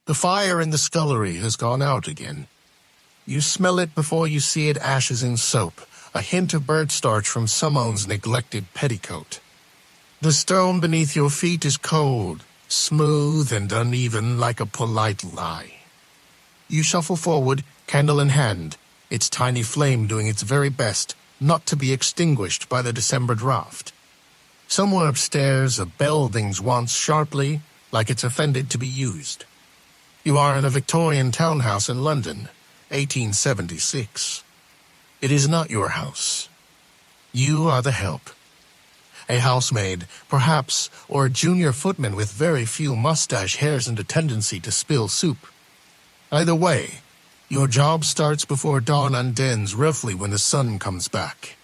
The fire in the scullery has gone out again. You smell it before you see it, ashes in soap, a hint of bird starch from someone's neglected petticoat. The stone beneath your feet is cold, smooth and uneven like a polite lie. You shuffle forward, candle in hand, its tiny flame doing its very best not to be extinguished by the December draft. Somewhere upstairs a bell dings once sharply, like it's offended to be used. You are in a Victorian townhouse in London, 1876. It is not your house. You are the help. A housemaid, perhaps, or a junior footman with very few mustache hairs and a tendency to spill soup. Either way, your job starts before dawn and ends roughly when the sun comes back.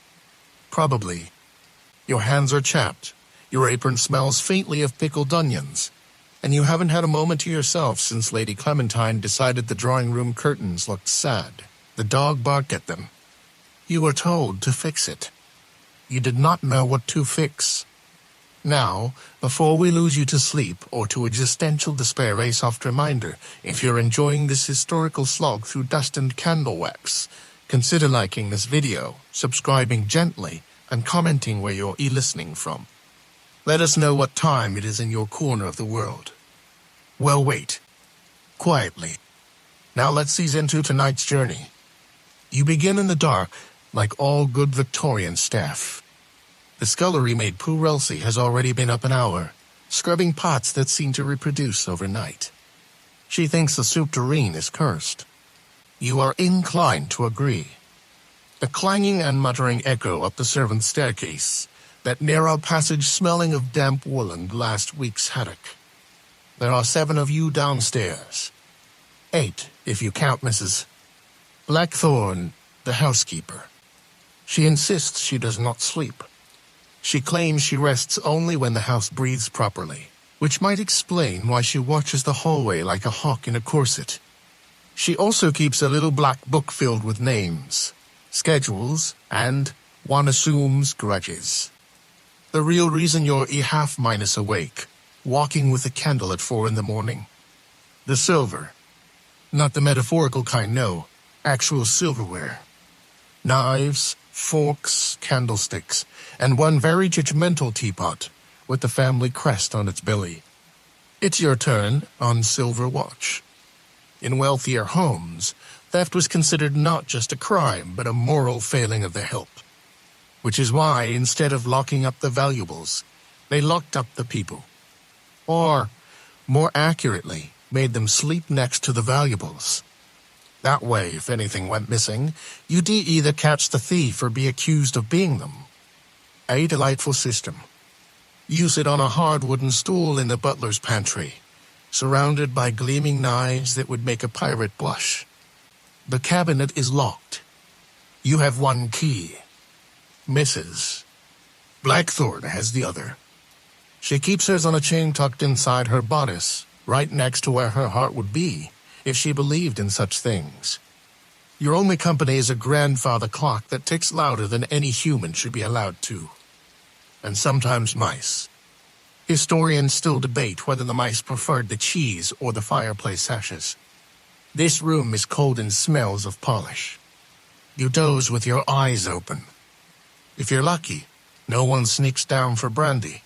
Probably. Your hands are chapped, your apron smells faintly of pickled onions, and you haven't had a moment to yourself since Lady Clementine decided the drawing room curtains looked sad. The dog barked at them. You were told to fix it. You did not know what to fix. Now, before we lose you to sleep or to existential despair, a soft reminder, if you're enjoying this historical slog through dust and candle wax, consider liking this video, subscribing gently, and commenting where you're listening from. Let us know what time it is in your corner of the world. Well, wait. Quietly. Now let's ease into tonight's journey. You begin in the dark, like all good Victorian staff. The scullery maid Poor Elsie has already been up an hour, scrubbing pots that seem to reproduce overnight. She thinks the soup tureen is cursed. You are inclined to agree. The clanging and muttering echo up the servants' staircase, that narrow passage smelling of damp wool and last week's haddock. There are 7 of you downstairs. 8, if you count Mrs. Blackthorne, the housekeeper. She insists she does not sleep. She claims she rests only when the house breathes properly, which might explain why she watches the hallway like a hawk in a corset. She also keeps a little black book filled with names, schedules, and, one assumes, grudges. The real reason you're half-minus awake, walking with a candle at 4 in the morning. The silver. Not the metaphorical kind, no. Actual silverware. Knives, forks, candlesticks, and one very judgmental teapot with the family crest on its belly. It's your turn on Silver Watch. In wealthier homes, theft was considered not just a crime, but a moral failing of the help. Which is why, instead of locking up the valuables, they locked up the people. Or, more accurately, made them sleep next to the valuables. That way, if anything went missing, you'd either catch the thief or be accused of being them. A delightful system. You sit on a hard wooden stool in the butler's pantry, surrounded by gleaming knives that would make a pirate blush. The cabinet is locked. You have one key. Mrs. Blackthorne has the other. She keeps hers on a chain tucked inside her bodice, right next to where her heart would be, if she believed in such things. Your only company is a grandfather clock that ticks louder than any human should be allowed to. And sometimes mice. Historians still debate whether the mice preferred the cheese or the fireplace ashes. This room is cold and smells of polish. You doze with your eyes open. If you're lucky, no one sneaks down for brandy.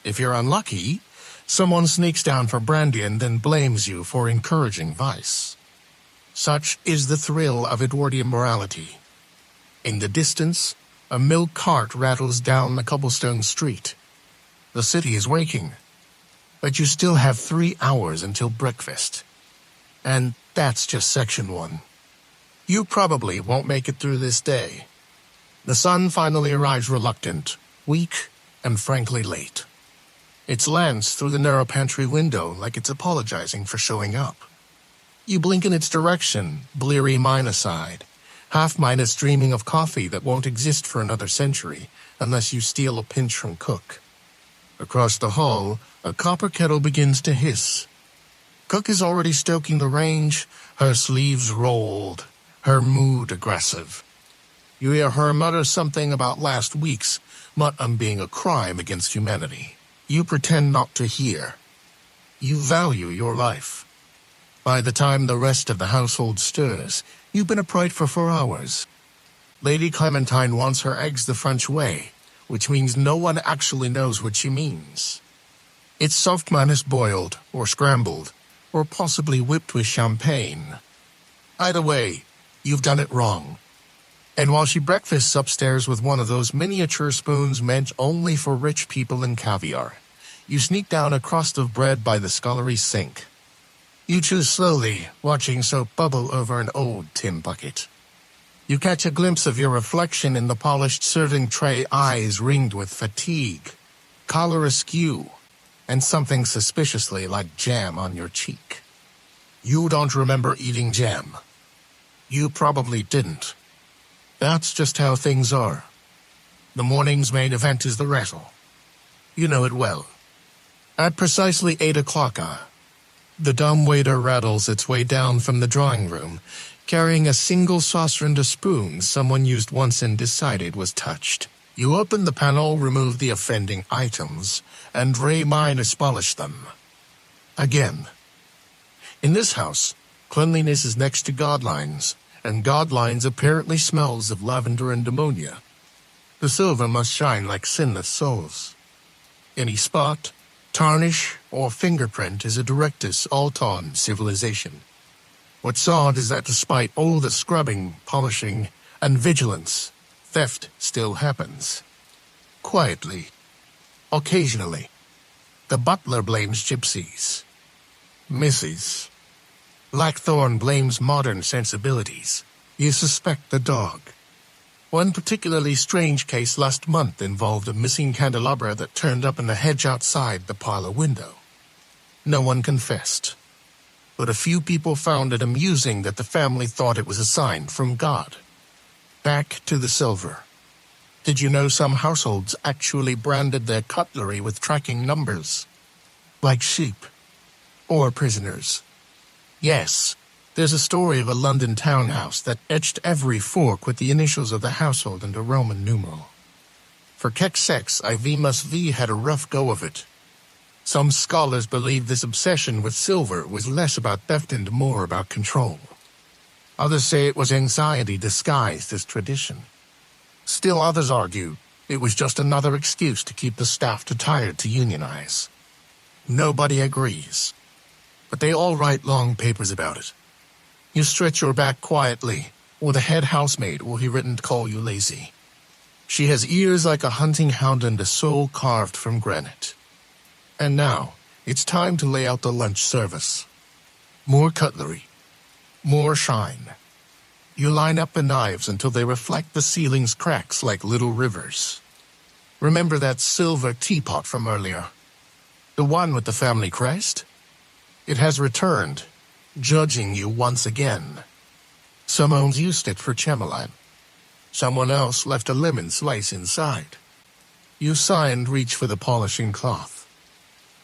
If you're unlucky, someone sneaks down for brandy and then blames you for encouraging vice. Such is the thrill of Edwardian morality. In the distance, a milk cart rattles down the cobblestone street. The city is waking, but you still have 3 hours until breakfast. And that's just section 1. You probably won't make it through this day. The sun finally arrives reluctant, weak, and frankly late. It slants through the narrow pantry window like it's apologizing for showing up. You blink in its direction, bleary mind-aside, half-minus dreaming of coffee that won't exist for another century unless you steal a pinch from Cook. Across the hall, a copper kettle begins to hiss. Cook is already stoking the range, her sleeves rolled, her mood aggressive. You hear her mutter something about last week's mutton being a crime against humanity. You pretend not to hear. You value your life. By the time the rest of the household stirs, you've been upright for 4 hours. Lady Clementine wants her eggs the French way, which means no one actually knows what she means. It's soft minus boiled, or scrambled, or possibly whipped with champagne. Either way, you've done it wrong. And while she breakfasts upstairs with one of those miniature spoons meant only for rich people and caviar, you sneak down a crust of bread by the scullery sink. You chew slowly, watching soap bubble over an old tin bucket. You catch a glimpse of your reflection in the polished serving tray, eyes ringed with fatigue, collar askew, and something suspiciously like jam on your cheek. You don't remember eating jam. You probably didn't. That's just how things are. The morning's main event is the rattle. You know it well. At precisely 8 o'clock, the dumbwaiter rattles its way down from the drawing room, carrying a single saucer and a spoon someone used once and decided was touched. You open the panel, remove the offending items, and polish them. Again. In this house, cleanliness is next to godlines, and godlines apparently smells of lavender and ammonia. The silver must shine like sinless souls. Any spot, tarnish, or fingerprint is a directus alton civilization. What's odd is that despite all the scrubbing, polishing, and vigilance, theft still happens. Quietly. Occasionally. The butler blames gypsies. Mrs. Blackthorne blames modern sensibilities. You suspect the dog. One particularly strange case last month involved a missing candelabra that turned up in the hedge outside the parlor window. No one confessed, but a few people found it amusing that the family thought it was a sign from God. Back to the silver. Did you know some households actually branded their cutlery with tracking numbers? Like sheep. Or prisoners. Yes, there's a story of a London townhouse that etched every fork with the initials of the household into Roman numeral. For Keck Sex, IV must V had a rough go of it. Some scholars believe this obsession with silver was less about theft and more about control. Others say it was anxiety disguised as tradition. Still others argue it was just another excuse to keep the staff too tired to unionize. Nobody agrees, but they all write long papers about it. You stretch your back quietly, or the head housemaid will hear it and call you lazy. She has ears like a hunting hound and a soul carved from granite. And now, it's time to lay out the lunch service. More cutlery. More shine. You line up the knives until they reflect the ceiling's cracks like little rivers. Remember that silver teapot from earlier? The one with the family crest? It has returned, judging you once again. Someone's used it for chemeline. Someone else left a lemon slice inside. You sigh and reach for the polishing cloth.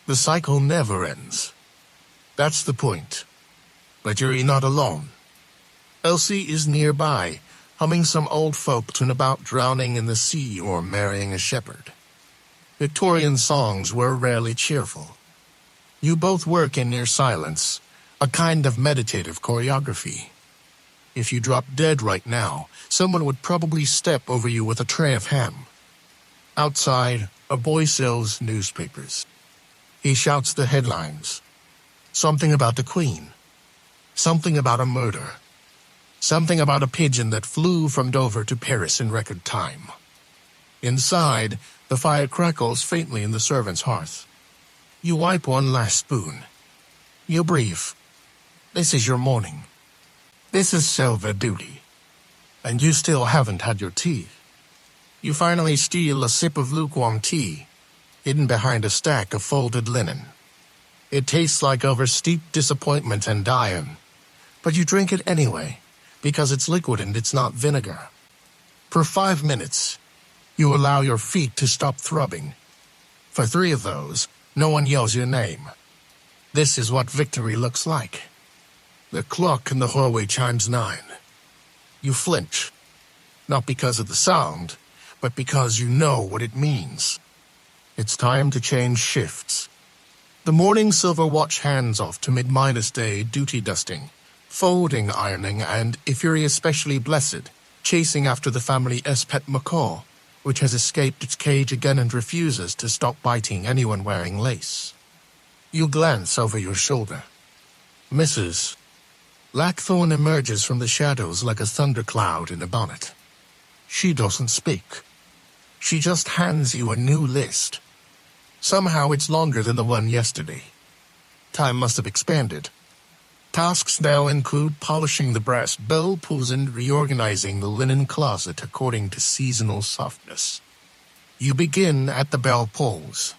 The cycle never ends. That's the point. But you're not alone. Elsie is nearby, humming some old folk tune about drowning in the sea or marrying a shepherd. Victorian songs were rarely cheerful. You both work in near silence, a kind of meditative choreography. If you drop dead right now, someone would probably step over you with a tray of ham. Outside, a boy sells newspapers. He shouts the headlines. Something about the Queen. Something about a murder. Something about a pigeon that flew from Dover to Paris in record time. Inside, the fire crackles faintly in the servant's hearth. You wipe one last spoon. You brief. This is your morning. This is silver duty. And you still haven't had your tea. You finally steal a sip of lukewarm tea, hidden behind a stack of folded linen. It tastes like oversteeped disappointment and iron, but you drink it anyway, because it's liquid and it's not vinegar. For 5 minutes, you allow your feet to stop throbbing. For 3 of those, no one yells your name. This is what victory looks like. The clock in the hallway chimes 9. You flinch, not because of the sound, but because you know what it means. It's time to change shifts. The morning silver watch hands off to mid-day duty dusting, folding, ironing, and, if you're especially blessed, chasing after the family's pet macaw, which has escaped its cage again and refuses to stop biting anyone wearing lace. You glance over your shoulder. Mrs. Blackthorn emerges from the shadows like a thundercloud in a bonnet. She doesn't speak. She just hands you a new list. Somehow it's longer than the one yesterday. Time must have expanded. Tasks now include polishing the brass bell pulls and reorganizing the linen closet according to seasonal softness. You begin at the bell pulls.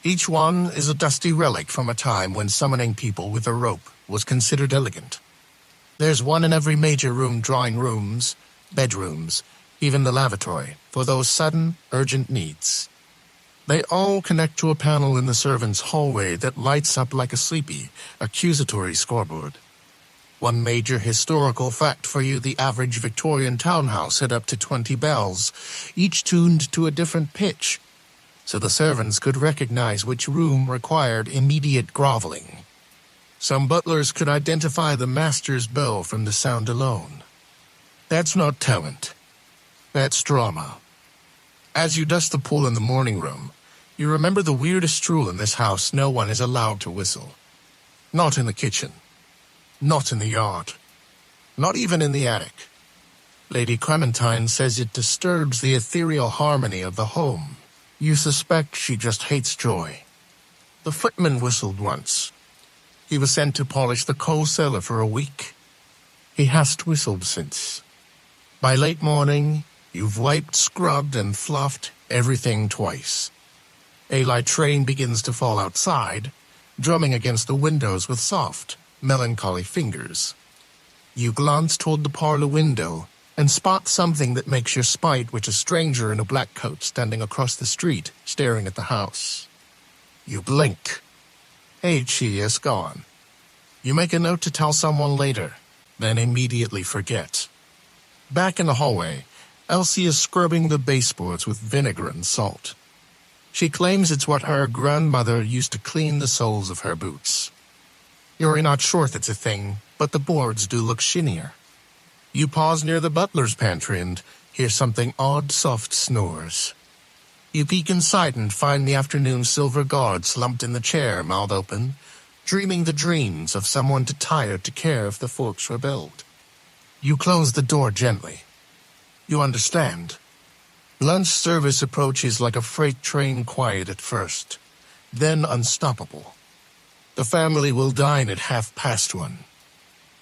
Each one is a dusty relic from a time when summoning people with a rope was considered elegant. There's one in every major room, drawing rooms, bedrooms, even the lavatory, for those sudden, urgent needs. They all connect to a panel in the servants' hallway that lights up like a sleepy, accusatory scoreboard. One major historical fact for you: the average Victorian townhouse had up to 20 bells, each tuned to a different pitch, so the servants could recognize which room required immediate groveling. Some butlers could identify the master's bell from the sound alone. That's not talent. That's drama. As you dust the pool in the morning room, you remember the weirdest rule in this house: no one is allowed to whistle. Not in the kitchen. Not in the yard. Not even in the attic. Lady Clementine says it disturbs the ethereal harmony of the home. You suspect she just hates joy. The footman whistled once. He was sent to polish the coal cellar for a week. He hasn't whistled since. By late morning, you've wiped, scrubbed, and fluffed everything twice. A light train begins to fall outside, drumming against the windows with soft, melancholy fingers. You glance toward the parlor window and spot something that makes your spite twitch: a stranger in a black coat standing across the street, staring at the house. You blink. She is gone. You make a note to tell someone later, then immediately forget. Back in the hallway, Elsie is scrubbing the baseboards with vinegar and salt. She claims it's what her grandmother used to clean the soles of her boots. You're not sure that's a thing, but the boards do look shinier. You pause near the butler's pantry and hear something odd, soft snores. You peek inside and find the afternoon silver guard slumped in the chair, mouth open, dreaming the dreams of someone too tired to care if the forks rebelled. You close the door gently. You understand. Lunch service approaches like a freight train, quiet at first, then unstoppable. The family will dine at 1:30.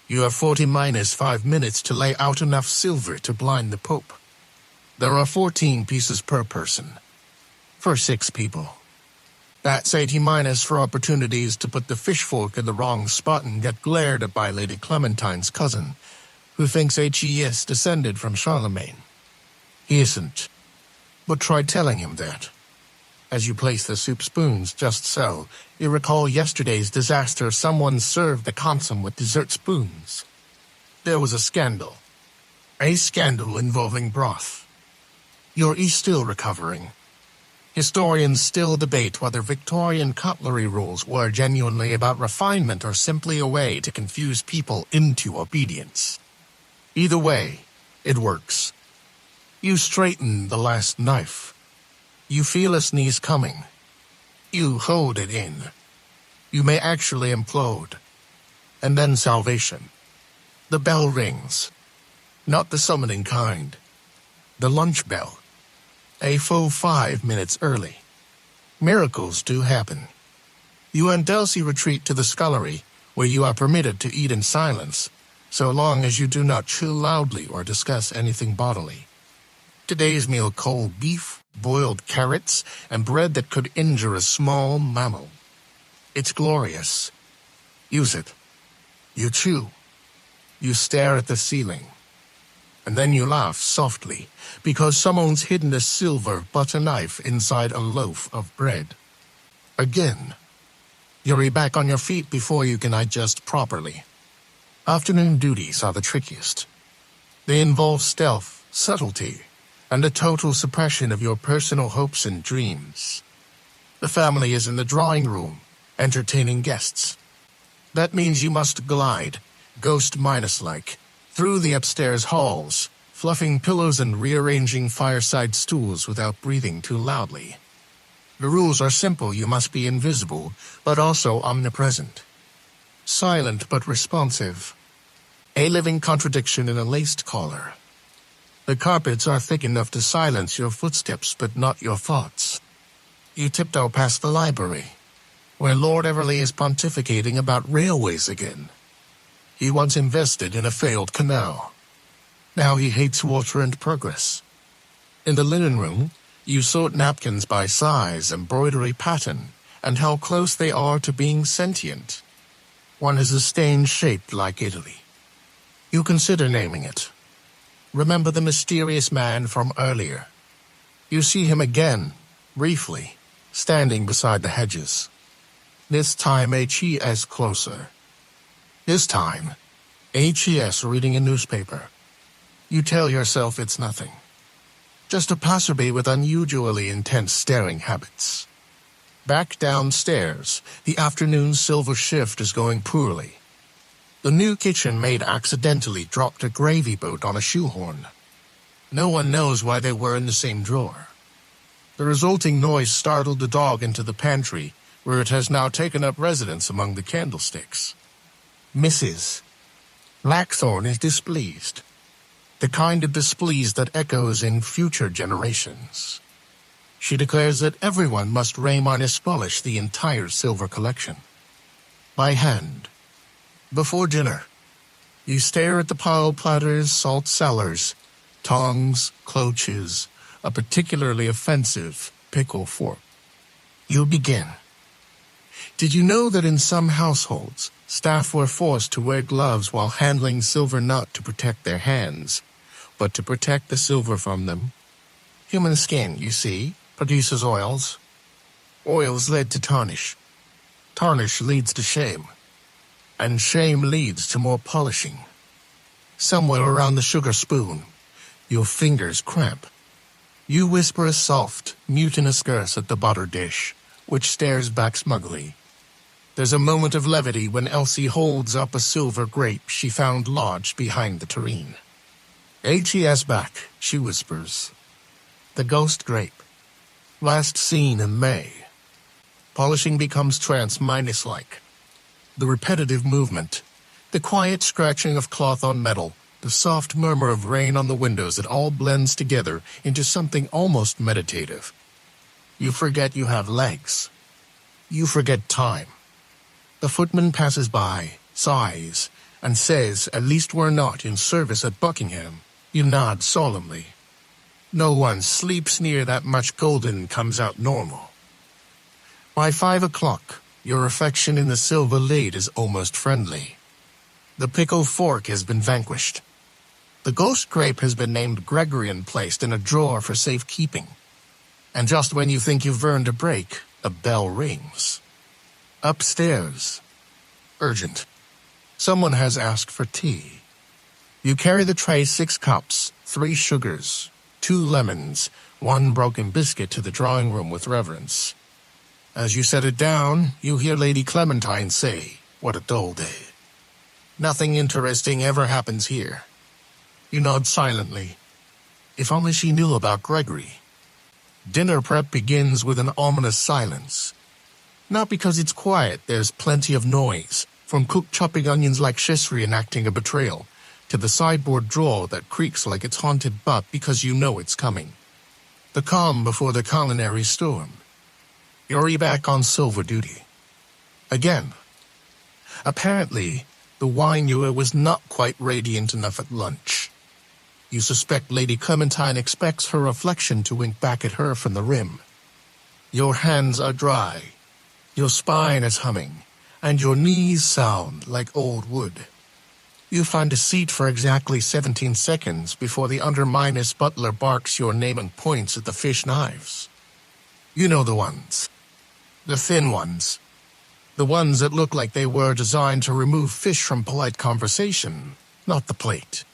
You have 40-5 minutes to lay out enough silver to blind the Pope. There are 14 pieces per person, for 6 people. That's 80- for opportunities to put the fish fork in the wrong spot and get glared at by Lady Clementine's cousin, who thinks he is descended from Charlemagne. He isn't, but try telling him that. As you place the soup spoons just so, you recall yesterday's disaster: someone served the consomme with dessert spoons. There was a scandal. A scandal involving broth. You're still recovering. Historians still debate whether Victorian cutlery rules were genuinely about refinement or simply a way to confuse people into obedience. Either way, it works. You straighten the last knife. You feel a sneeze coming. You hold it in. You may actually implode. And then salvation. The bell rings. Not the summoning kind. The lunch bell. A full 5 minutes early. Miracles do happen. You and Elsie retreat to the scullery, where you are permitted to eat in silence, so long as you do not chew loudly or discuss anything bodily. Today's meal: cold beef, boiled carrots, and bread that could injure a small mammal. It's glorious. Use it. You chew. You stare at the ceiling. And then you laugh softly, because someone's hidden a silver butter knife inside a loaf of bread. Again. You're back on your feet before you can adjust properly. Afternoon duties are the trickiest. They involve stealth, subtlety, and a total suppression of your personal hopes and dreams. The family is in the drawing room, entertaining guests. That means you must glide, Ghost Midas-like, through the upstairs halls, fluffing pillows and rearranging fireside stools without breathing too loudly. The rules are simple. You must be invisible, but also omnipresent. Silent but responsive. A living contradiction in a laced collar. The carpets are thick enough to silence your footsteps, but not your thoughts. You tiptoe past the library, where Lord Everley is pontificating about railways again. He once invested in a failed canal. Now he hates water and progress. In the linen room, you sort napkins by size, embroidery pattern, and how close they are to being sentient. One has a stain shaped like Italy. You consider naming it. Remember the mysterious man from earlier. You see him again, briefly, standing beside the hedges. This time HES closer. This time, HES reading a newspaper. You tell yourself it's nothing. Just a passerby with unusually intense staring habits. Back downstairs, the afternoon silver shift is going poorly. The new kitchen maid accidentally dropped a gravy boat on a shoehorn. No one knows why they were in the same drawer. The resulting noise startled the dog into the pantry, where it has now taken up residence among the candlesticks. Mrs. Blackthorn is displeased. The kind of displeased that echoes in future generations. She declares that everyone must polish the entire silver collection. By hand. Before dinner, you stare at the pile platters, salt cellars, tongs, cloches, a particularly offensive pickle fork. You begin. Did you know that in some households, staff were forced to wear gloves while handling silver not to protect their hands, but to protect the silver from them? Human skin, you see, produces oils. Oils lead to tarnish. Tarnish leads to shame. And shame leads to more polishing. Somewhere around the sugar spoon, your fingers cramp. You whisper a soft, mutinous curse at the butter dish, which stares back smugly. There's a moment of levity when Elsie holds up a silver grape she found lodged behind the tureen. HES back, she whispers. The ghost grape. Last seen in May. Polishing becomes trance-minus-like. The repetitive movement, the quiet scratching of cloth on metal, the soft murmur of rain on the windows, it all blends together into something almost meditative. You forget you have legs. You forget time. The footman passes by, sighs, and says, "At least we're not in service at Buckingham." You nod solemnly. No one sleeps near that much golden comes out normal. By 5 o'clock, your affection in the silver lid is almost friendly. The pickle fork has been vanquished. The ghost grape has been named Gregory and placed in a drawer for safekeeping. And just when you think you've earned a break, a bell rings. Upstairs. Urgent. Someone has asked for tea. You carry the tray 6 cups, 3 sugars, 2 lemons, 1 broken biscuit to the drawing room with reverence. As you set it down, you hear Lady Clementine say, "What a dull day. Nothing interesting ever happens here." You nod silently. If only she knew about Gregory. Dinner prep begins with an ominous silence. Not because it's quiet, there's plenty of noise, from cook chopping onions like Shesri enacting a betrayal, to the sideboard drawer that creaks like its haunted butt because you know it's coming. The calm before the culinary storm. You're back on silver duty. Again. Apparently, the wine ewer was not quite radiant enough at lunch. You suspect Lady Clementine expects her reflection to wink back at her from the rim. Your hands are dry, your spine is humming, and your knees sound like old wood. You find a seat for exactly 17 seconds before the under-minus butler barks your name and points at the fish knives. You know the ones. The thin ones. The ones that look like they were designed to remove fish from polite conversation, not the plate.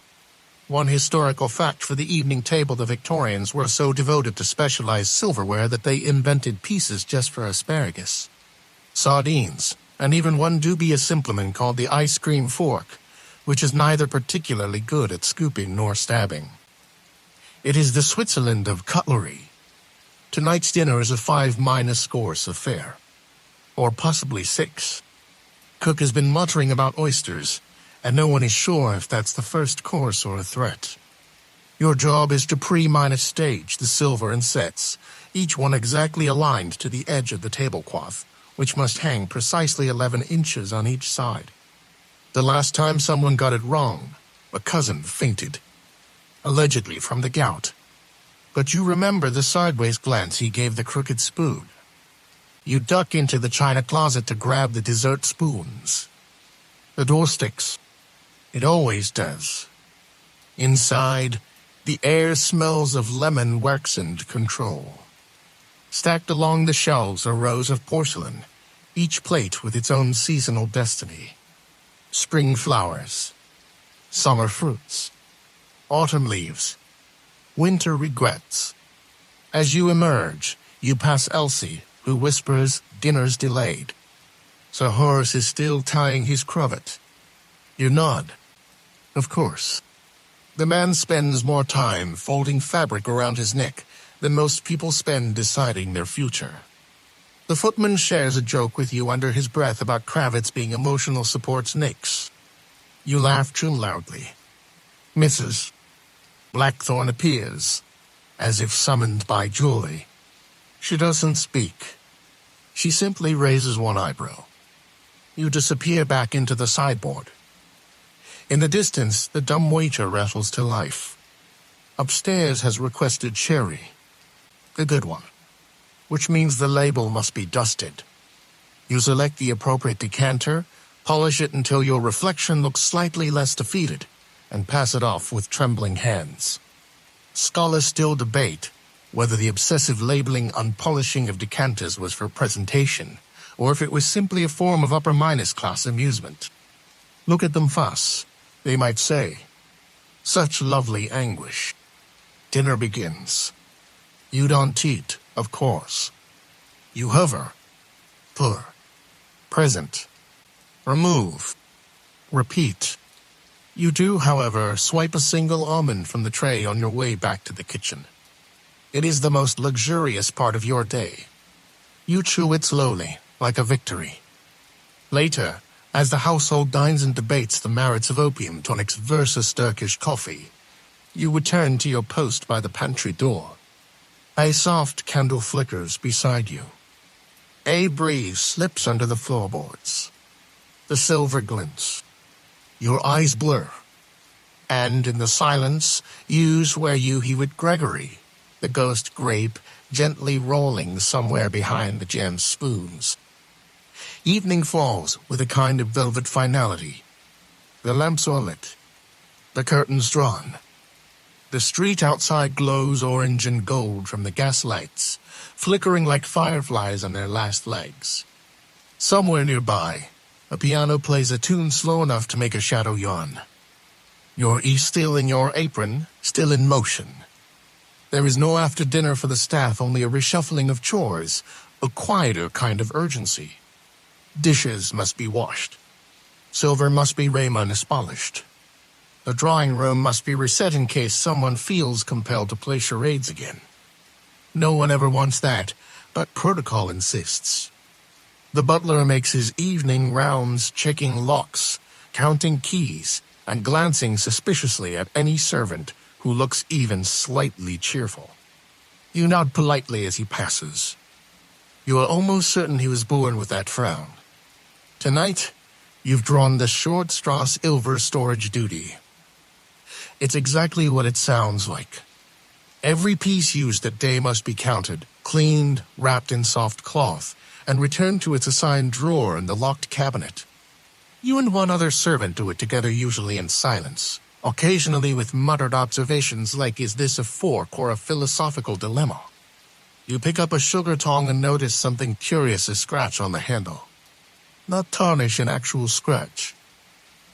One historical fact for the evening table: the Victorians were so devoted to specialized silverware that they invented pieces just for asparagus. sardines, and even one dubious implement called the ice cream fork, which is neither particularly good at scooping nor stabbing. It is the Switzerland of cutlery. Tonight's dinner is a 5- course affair. Or possibly 6. Cook has been muttering about oysters, and no one is sure if that's the first course or a threat. Your job is to pre-stage the silver and sets, each one exactly aligned to the edge of the tablecloth, which must hang precisely 11 inches on each side. The last time someone got it wrong, a cousin fainted, allegedly from the gout. But you remember the sideways glance he gave the crooked spoon. You duck into the china closet to grab the dessert spoons. The door sticks. It always does. Inside, the air smells of lemon wax and control. Stacked along the shelves are rows of porcelain, each plate with its own seasonal destiny. Spring flowers, summer fruits, autumn leaves, winter regrets. As you emerge, you pass Elsie, who whispers, "Dinner's delayed." Sir Horace is still tying his cravat. You nod. Of course. The man spends more time folding fabric around his neck than most people spend deciding their future. The footman shares a joke with you under his breath about cravats being emotional supports Nick's. You laugh too loudly. Mrs. Blackthorne appears, as if summoned by joy. She doesn't speak. She simply raises one eyebrow. You disappear back into the sideboard. In the distance, the dumb waiter rattles to life. Upstairs has requested sherry. The good one. Which means the label must be dusted. You select the appropriate decanter, polish it until your reflection looks slightly less defeated, and pass it off with trembling hands. Scholars still debate whether the obsessive labeling and polishing of decanters was for presentation, or if it was simply a form of upper-class amusement. Look at them fuss, they might say. Such lovely anguish. Dinner begins. You don't eat, of course. You hover. Purr. Present. Remove. Repeat. You do, however, swipe a single almond from the tray on your way back to the kitchen. It is the most luxurious part of your day. You chew it slowly, like a victory. Later, as the household dines and debates the merits of opium tonics versus Turkish coffee, you return to your post by the pantry door. A soft candle flickers beside you. A breeze slips under the floorboards. The silver glints. Your eyes blur. And in the silence, you swear you hear Gregory, the ghost grape, gently rolling somewhere behind the gem spoons. Evening falls with a kind of velvet finality. The lamps are lit. The curtains drawn. The street outside glows orange and gold from the gas lights, flickering like fireflies on their last legs. Somewhere nearby, a piano plays a tune slow enough to make a shadow yawn. You're still in your apron, still in motion. There is no after dinner for the staff, only a reshuffling of chores, a quieter kind of urgency. Dishes must be washed. Silver must be polished. The drawing room must be reset in case someone feels compelled to play charades again. No one ever wants that, but protocol insists. The butler makes his evening rounds, checking locks, counting keys, and glancing suspiciously at any servant who looks even slightly cheerful. You nod politely as he passes. You are almost certain he was born with that frown. Tonight, you've drawn the short straw silver storage duty. It's exactly what it sounds like. Every piece used that day must be counted, cleaned, wrapped in soft cloth, and returned to its assigned drawer in the locked cabinet. You and one other servant do it together, usually in silence, occasionally with muttered observations like, "Is this a fork or a philosophical dilemma?" You pick up a sugar tong and notice something curious, a scratch on the handle. Not tarnish, an actual scratch.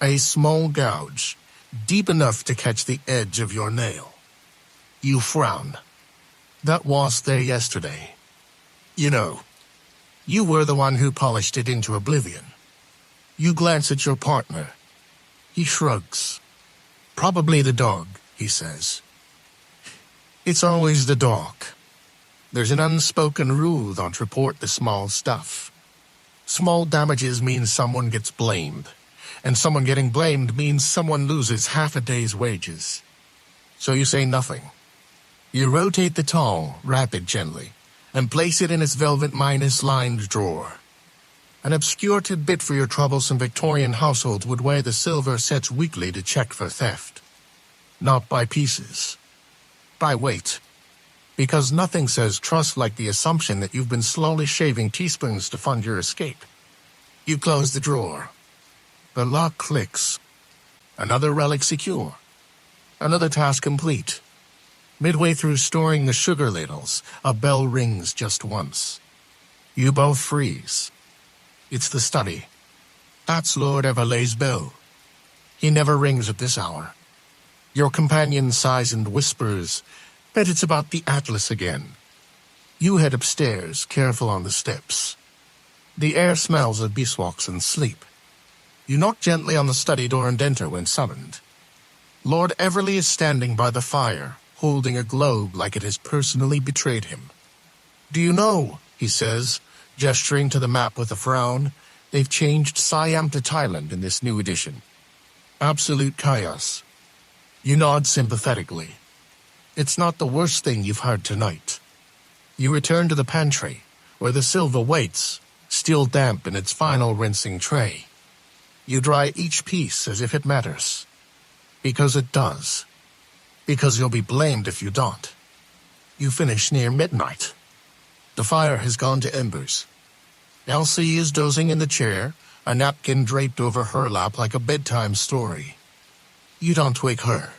A small gouge, deep enough to catch the edge of your nail. You frown. That was there yesterday. You know, You were the one who polished it into oblivion. You glance at your partner. He shrugs. Probably the dog, he says. It's always the dog. There's an unspoken rule: don't report the small stuff. Small damages means someone gets blamed, and someone getting blamed means someone loses half a day's wages. So you say nothing. You rotate the towel, wrap it gently, and place it in its velvet lined drawer. An obscure tidbit for your troublesome Victorian household would weigh the silver sets weekly to check for theft. Not by pieces. By weight. Because nothing says trust like the assumption that you've been slowly shaving teaspoons to fund your escape. You close the drawer. The lock clicks. Another relic secure. Another task complete. Midway through storing the sugar ladles, a bell rings just once. You both freeze. It's the study. That's Lord Everleigh's bell. He never rings at this hour. Your companion sighs and whispers, "Bet it's about the Atlas again." You head upstairs, careful on the steps. The air smells of beeswax and sleep. You knock gently on the study door and enter when summoned. Lord Everleigh is standing by the fire, holding a globe like it has personally betrayed him. "Do you know," he says, gesturing to the map with a frown, "they've changed Siam to Thailand in this new edition. Absolute chaos." You nod sympathetically. It's not the worst thing you've heard tonight. You return to the pantry, where the silver waits, still damp in its final rinsing tray. You dry each piece as if it matters. Because it does. Because you'll be blamed if you don't. You finish near midnight. The fire has gone to embers. Elsie is dozing in the chair, a napkin draped over her lap like a bedtime story. You don't wake her.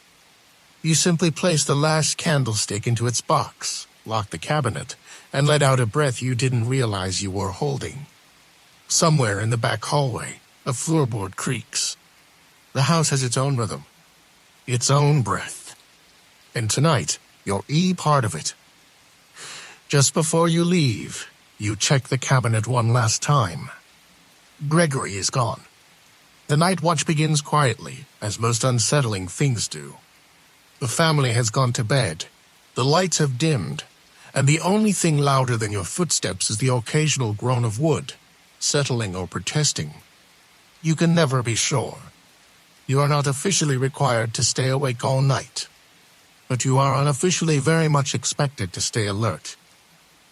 You simply place the last candlestick into its box, lock the cabinet, and let out a breath you didn't realize you were holding. Somewhere in the back hallway, a floorboard creaks. The house has its own rhythm, its own breath. And tonight, you'll be part of it. Just before you leave, you check the cabinet one last time. Gregory is gone. The night watch begins quietly, as most unsettling things do. The family has gone to bed, the lights have dimmed, and the only thing louder than your footsteps is the occasional groan of wood, settling or protesting. You can never be sure. You are not officially required to stay awake all night, but you are unofficially very much expected to stay alert,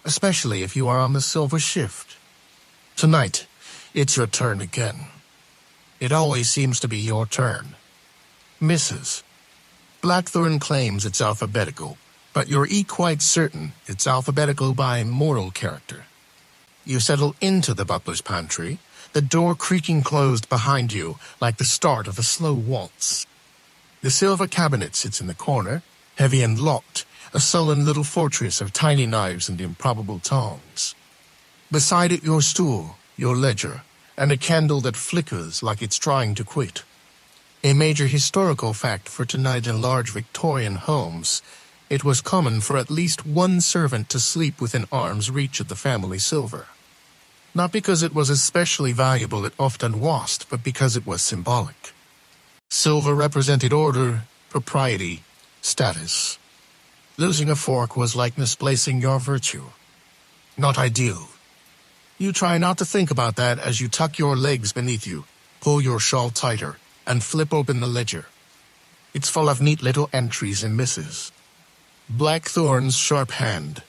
especially if you are on the silver shift. Tonight, it's your turn again. It always seems to be your turn. Mrs. Blackthorn claims it's alphabetical, but you're quite certain it's alphabetical by moral character. You settle into the butler's pantry, the door creaking closed behind you like the start of a slow waltz. The silver cabinet sits in the corner, heavy and locked, a sullen little fortress of tiny knives and improbable tongs. Beside it your stool, your ledger, and a candle that flickers like it's trying to quit. A major historical fact for tonight in large Victorian homes, it was common for at least one servant to sleep within arm's reach of the family silver. Not because it was especially valuable it often was, but because it was symbolic. Silver represented order, propriety, status. Losing a fork was like misplacing your virtue. Not ideal. You try not to think about that as you tuck your legs beneath you, pull your shawl tighter, and flip open the ledger. It's full of neat little entries and misses. Blackthorn's sharp hand.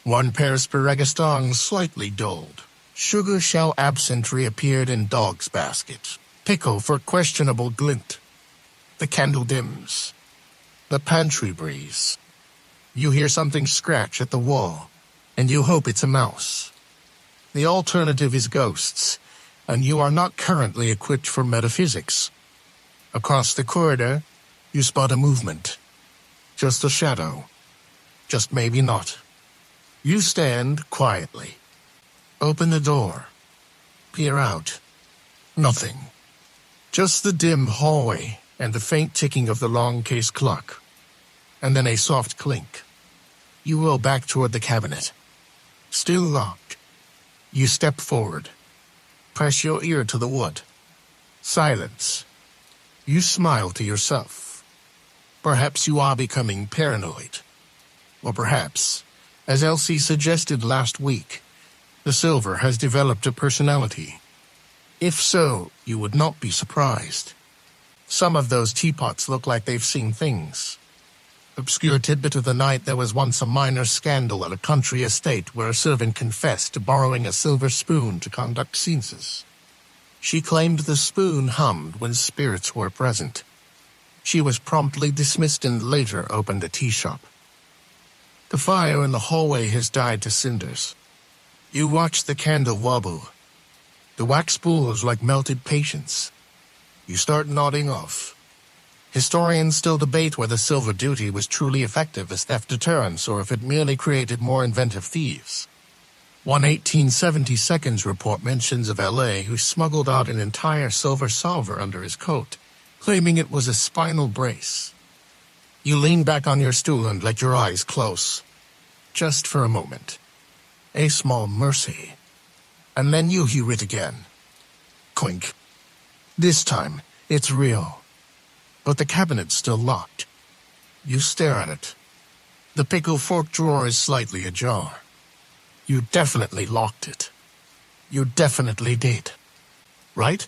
One pair sparagus slightly dulled. Sugar shell absent reappeared in dog's basket. Pickle for questionable glint. The candle dims. The pantry breeze. You hear something scratch at the wall, and you hope it's a mouse. The alternative is ghosts, and you are not currently equipped for metaphysics. Across the corridor, you spot a movement. Just a shadow. Just maybe not. You stand quietly. Open the door. Peer out. Nothing. Just the dim hallway and the faint ticking of the long case clock. And then a soft clink. You roll back toward the cabinet. Still locked. You step forward. Press your ear to the wood. Silence. You smile to yourself. Perhaps you are becoming paranoid. Or perhaps, as Elsie suggested last week, the silver has developed a personality. If so, you would not be surprised. Some of those teapots look like they've seen things. Obscure tidbit of the night: there was once a minor scandal at a country estate where a servant confessed to borrowing a silver spoon to conduct census. She claimed the spoon hummed when spirits were present. She was promptly dismissed and later opened a tea shop. The fire in the hallway has died to cinders. You watch the candle wobble. The wax pools like melted patience. You start nodding off. Historians still debate whether silver duty was truly effective as theft deterrence or if it merely created more inventive thieves. One 1872 report mentions of L.A. who smuggled out an entire silver salver under his coat, claiming it was a spinal brace. You lean back on your stool and let your eyes close. Just for a moment. A small mercy. And then you hear it again. Clink. This time, it's real. But the cabinet's still locked. You stare at it. The pickle fork drawer is slightly ajar. You definitely locked it. You definitely did. Right?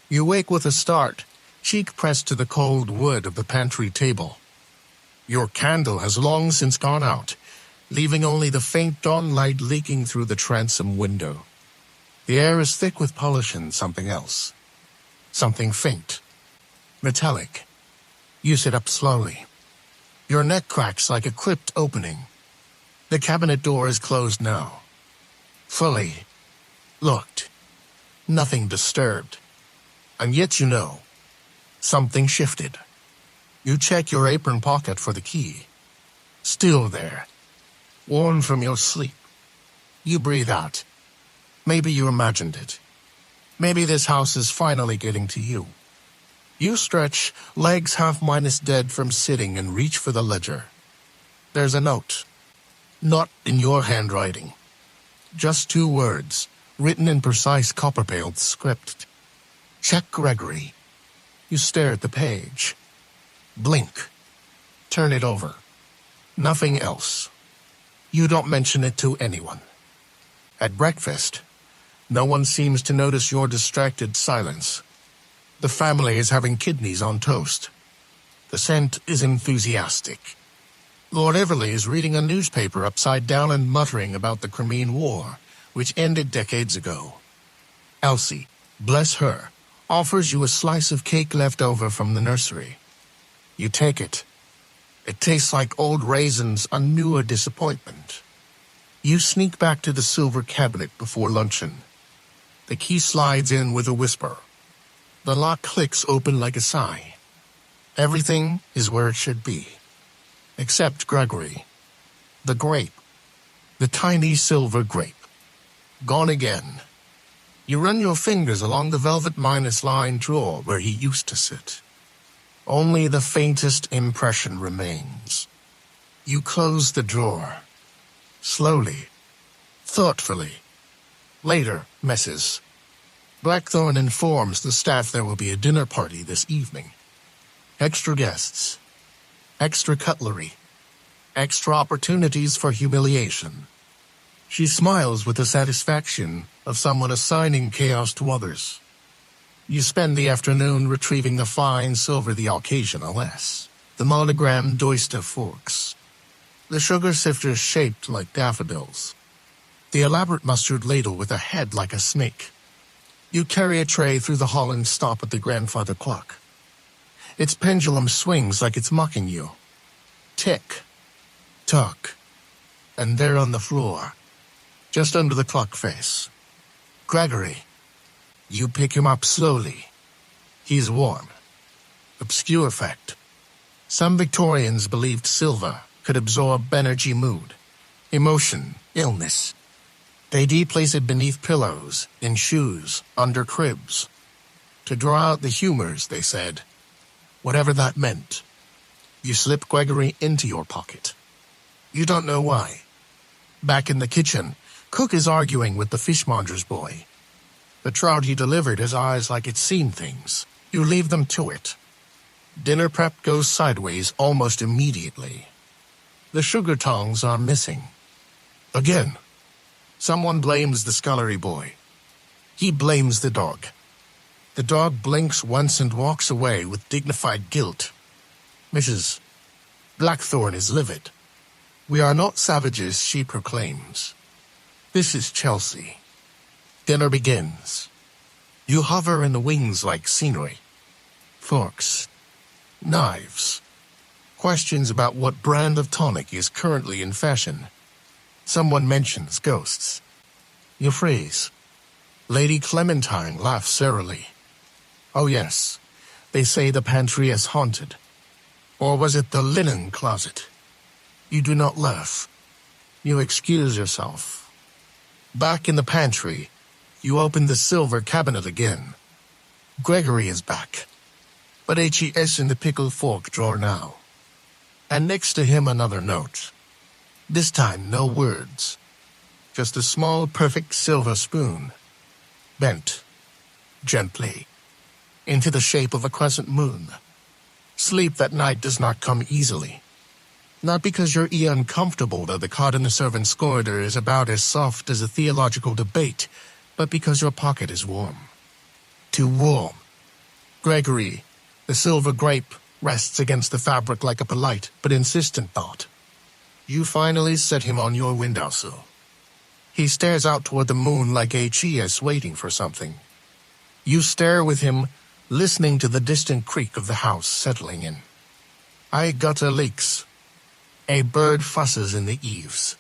You wake with a start, cheek pressed to the cold wood of the pantry table. Your candle has long since gone out, leaving only the faint dawn light leaking through the transom window. The air is thick with polish and something else. Something faint. Metallic. You sit up slowly. Your neck cracks like a clipped opening. The cabinet door is closed now. Fully. Locked. Nothing disturbed. And yet you know. Something shifted. You check your apron pocket for the key. Still there. Worn from your sleep. You breathe out. Maybe you imagined it. Maybe this house is finally getting to you. You stretch, legs half minus dead from sitting, and reach for the ledger. There's a note. Not in your handwriting. Just 2 words, written in precise copper-paled script. Check Gregory. You stare at the page. Blink. Turn it over. Nothing else. You don't mention it to anyone. At breakfast, no one seems to notice your distracted silence. The family is having kidneys on toast. The scent is enthusiastic. Lord Everley is reading a newspaper upside down and muttering about the Crimean War, which ended decades ago. Elsie, bless her, offers you a slice of cake left over from the nursery. You take it. It tastes like old raisins, a newer disappointment. You sneak back to the silver cabinet before luncheon. The key slides in with a whisper. The lock clicks open like a sigh. Everything is where it should be. Except Gregory. The grape. The tiny silver grape. Gone again. You run your fingers along the velvet minus-lined drawer where he used to sit. Only the faintest impression remains. You close the drawer. Slowly. Thoughtfully. Later, messes. Blackthorn informs the staff there will be a dinner party this evening. Extra guests. Extra cutlery. Extra opportunities for humiliation. She smiles with the satisfaction of someone assigning chaos to others. You spend the afternoon retrieving the fine silver, the occasional S, the monogrammed oyster forks, the sugar sifters shaped like daffodils, the elaborate mustard ladle with a head like a snake. You carry a tray through the hall and stop at the grandfather clock. Its pendulum swings like it's mocking you. Tick. Tock. And there on the floor, just under the clock face, Gregory. You pick him up slowly. He's warm. Obscure fact. Some Victorians believed silver could absorb energy, mood, emotion, illness. They deplace it beneath pillows, in shoes, under cribs. To draw out the humors, they said. Whatever that meant. You slip Gregory into your pocket. You don't know why. Back in the kitchen, Cook is arguing with the fishmonger's boy. The trout he delivered has eyes like it's seen things. You leave them to it. Dinner prep goes sideways almost immediately. The sugar tongs are missing. Again, someone blames the scullery boy. He blames the dog. The dog blinks once and walks away with dignified guilt. Mrs. Blackthorne is livid. "We are not savages," she proclaims. This is Chelsea. Dinner begins. You hover in the wings like scenery. Forks. Knives. Questions about what brand of tonic is currently in fashion. Someone mentions ghosts. You freeze. Lady Clementine laughs surlily. Oh yes, they say the pantry is haunted. Or was it the linen closet? You do not laugh. You excuse yourself. Back in the pantry, you open the silver cabinet again. Gregory is back, but HES in the pickle fork drawer now. And next to him another note. This time no words. Just a small, perfect silver spoon. Bent, gently, into the shape of a crescent moon. Sleep that night does not come easily. Not because you're uncomfortable, though the cot in the servant's corridor is about as soft as a theological debate, but because your pocket is warm. Too warm. Gregory, the silver grape, rests against the fabric like a polite but insistent thought. You finally set him on your windowsill. He stares out toward the moon like HES waiting for something. You stare with him, listening to the distant creak of the house settling in. A gutter leaks. A bird fusses in the eaves.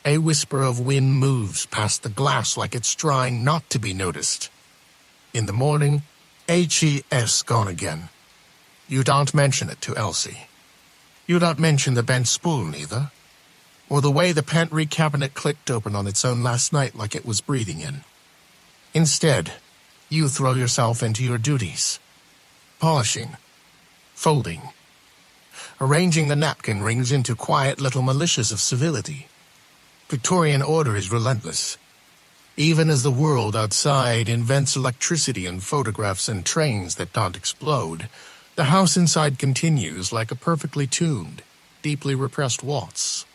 A whisper of wind moves past the glass like it's trying not to be noticed. In the morning, HES gone again. You don't mention it to Elsie. You don't mention the bent spoon either, or the way the pantry cabinet clicked open on its own last night like it was breathing in. Instead, you throw yourself into your duties. Polishing. Folding. Arranging the napkin rings into quiet little militias of civility. Victorian order is relentless. Even as the world outside invents electricity and photographs and trains that don't explode, the house inside continues like a perfectly tuned, deeply repressed waltz.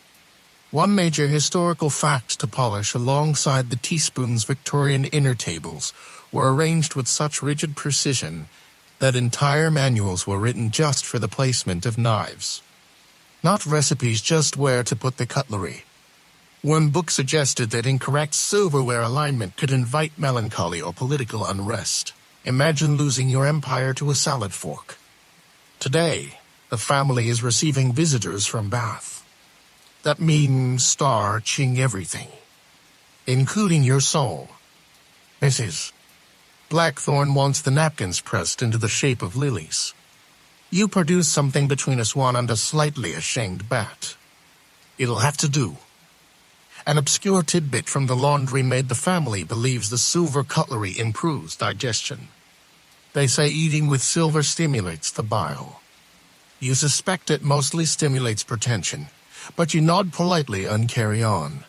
One major historical fact to polish alongside the teaspoon's Victorian inner tables were arranged with such rigid precision that entire manuals were written just for the placement of knives. Not recipes, just where to put the cutlery. One book suggested that incorrect silverware alignment could invite melancholy or political unrest. Imagine losing your empire to a salad fork. Today, the family is receiving visitors from Bath. That means starching everything, including your soul. Mrs. Blackthorne wants the napkins pressed into the shape of lilies. You produce something between a swan and a slightly ashamed bat. It'll have to do. An obscure tidbit from the laundry maid the family believes the silver cutlery improves digestion. They say eating with silver stimulates the bile. You suspect it mostly stimulates pretension, but you nod politely and carry on.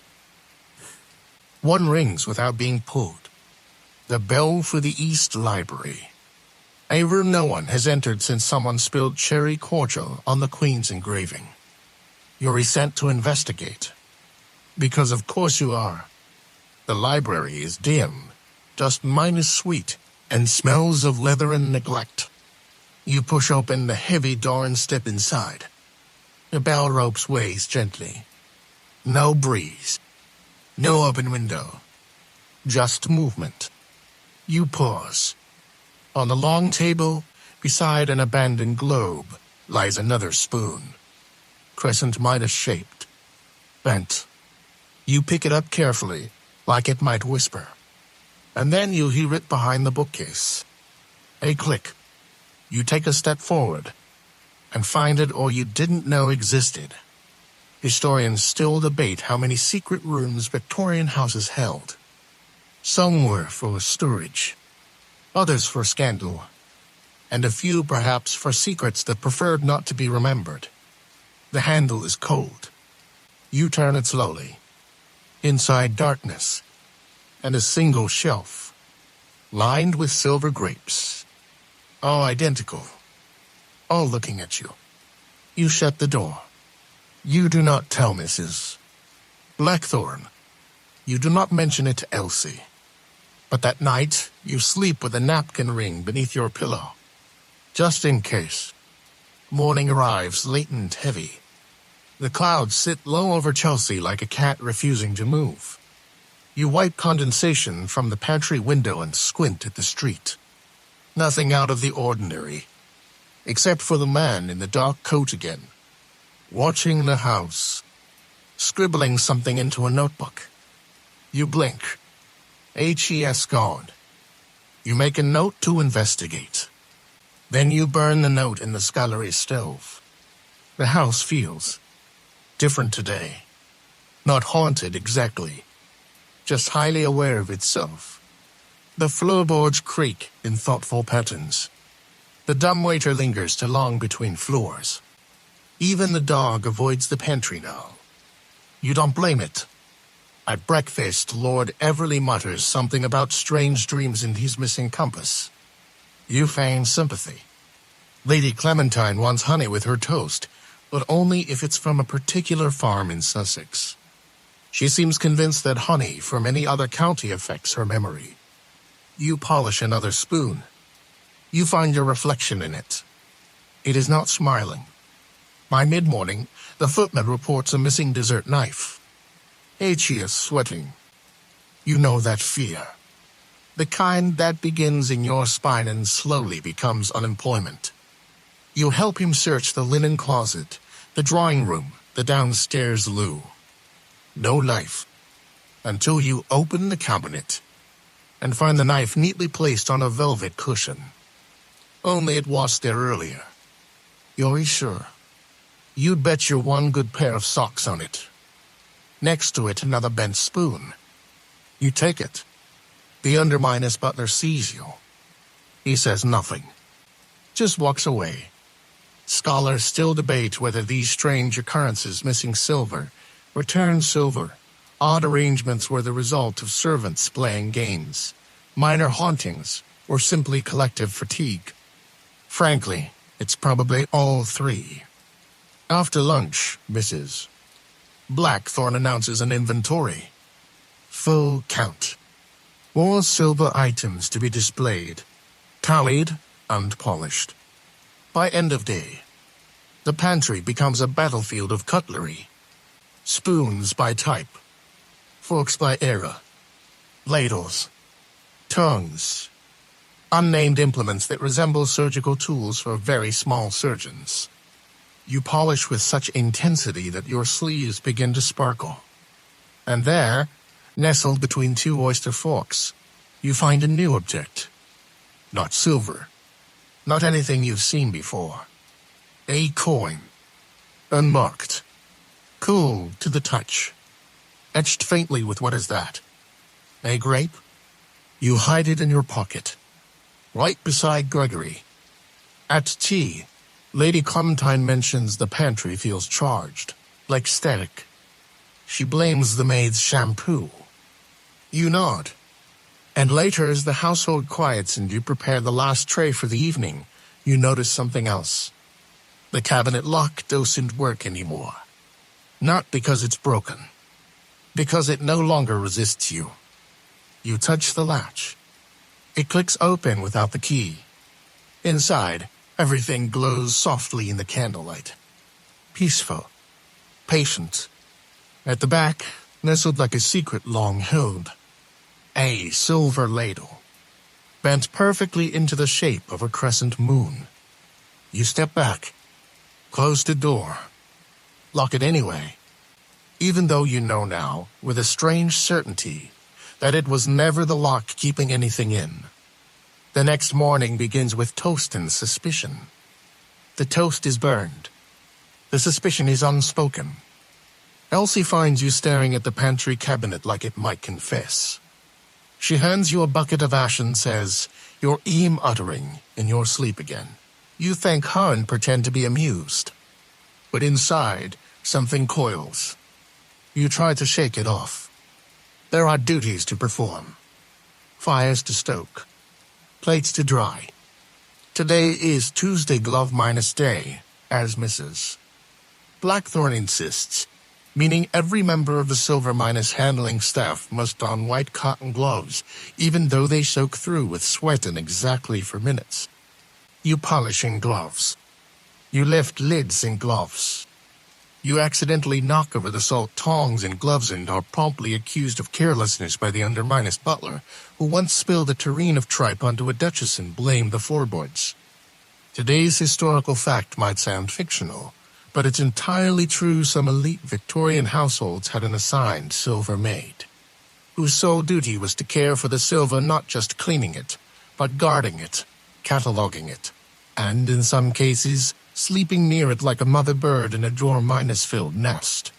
One rings without being pulled. The bell for the East Library. A room no one has entered since someone spilled cherry cordial on the Queen's engraving. You're sent to investigate. Because of course you are. The library is dim, dust minus sweet, and smells of leather and neglect. You push open the heavy door and step inside. The bell rope sways gently. No breeze. No open window. Just movement. You pause. On the long table, beside an abandoned globe, lies another spoon. Crescent Midas-shaped. Bent. You pick it up carefully, like it might whisper. And then you hear it behind the bookcase. A click. You take a step forward, and find it or you didn't know existed. Historians still debate how many secret rooms Victorian houses held. Some were for storage, others for scandal, and a few perhaps for secrets that preferred not to be remembered. The handle is cold. You turn it slowly. Inside, darkness, and a single shelf, lined with silver grapes. All identical, all looking at you. You shut the door. You do not tell Mrs. Blackthorn. You do not mention it to Elsie. But that night, you sleep with a napkin ring beneath your pillow, just in case. Morning arrives late and heavy. The clouds sit low over Chelsea like a cat refusing to move. You wipe condensation from the pantry window and squint at the street. Nothing out of the ordinary, except for the man in the dark coat again, watching the house, scribbling something into a notebook. You blink. HES gone. You make a note to investigate. Then you burn the note in the scullery stove. The house feels different today. Not haunted exactly, just highly aware of itself. The floorboards creak in thoughtful patterns. The dumbwaiter lingers too long between floors. Even the dog avoids the pantry now. You don't blame it. At breakfast, Lord Everly mutters something about strange dreams and his missing compass. You feign sympathy. Lady Clementine wants honey with her toast, but only if it's from a particular farm in Sussex. She seems convinced that honey from any other county affects her memory. You polish another spoon. You find your reflection in it. It is not smiling. By mid-morning, the footman reports a missing dessert knife. He is sweating. You know that fear. The kind that begins in your spine and slowly becomes unemployment. You help him search the linen closet, the drawing room, the downstairs loo. No knife, until you open the cabinet and find the knife neatly placed on a velvet cushion. Only it was there earlier. You're sure. You'd bet your one good pair of socks on it. Next to it, another bent spoon. You take it. The underminus butler sees you. He says nothing, just walks away. Scholars still debate whether these strange occurrences, missing silver, returned silver, odd arrangements were the result of servants playing games, minor hauntings, or simply collective fatigue. Frankly, it's probably all three. After lunch, Mrs. Blackthorn announces an inventory. Full count. More silver items to be displayed, tallied and polished. By end of day, the pantry becomes a battlefield of cutlery. Spoons by type, forks by era, ladles, tongues, unnamed implements that resemble surgical tools for very small surgeons. You polish with such intensity that your sleeves begin to sparkle. And there, nestled between two oyster forks, you find a new object. Not silver. Not anything you've seen before. A coin. Unmarked. Cool to the touch. Etched faintly with what is that? A grape? You hide it in your pocket. Right beside Gregory. At tea, Lady Clementine mentions the pantry feels charged, like static. She blames the maid's shampoo. You nod. And later, as the household quiets and you prepare the last tray for the evening, you notice something else. The cabinet lock doesn't work anymore. Not because it's broken. Because it no longer resists you. You touch the latch. It clicks open without the key. Inside, everything glows softly in the candlelight. Peaceful. Patient. At the back, nestled like a secret long-held, a silver ladle, bent perfectly into the shape of a crescent moon. You step back, close the door, lock it anyway, even though you know now, with a strange certainty, that it was never the lock keeping anything in. The next morning begins with toast and suspicion. The toast is burned. The suspicion is unspoken. Elsie finds you staring at the pantry cabinet like it might confess. She hands you a bucket of ash and says, "You're uttering in your sleep again." You thank her and pretend to be amused. But inside, something coils. You try to shake it off. There are duties to perform, fires to stoke, plates to dry. Today is Tuesday Glove Minus Day, as Mrs. Blackthorne insists, meaning every member of the Silver Minus handling staff must don white cotton gloves, even though they soak through with sweat in exactly 4 minutes. You polish in gloves. You lift lids in gloves. You accidentally knock over the salt tongs in gloves and are promptly accused of carelessness by the under-minus butler, who once spilled a tureen of tripe onto a duchess and blamed the floorboards. Today's historical fact might sound fictional, but it's entirely true. Some elite Victorian households had an assigned silver maid, whose sole duty was to care for the silver, not just cleaning it, but guarding it, cataloging it, and, in some cases, sleeping near it like a mother bird in a drawer-minus-filled nest.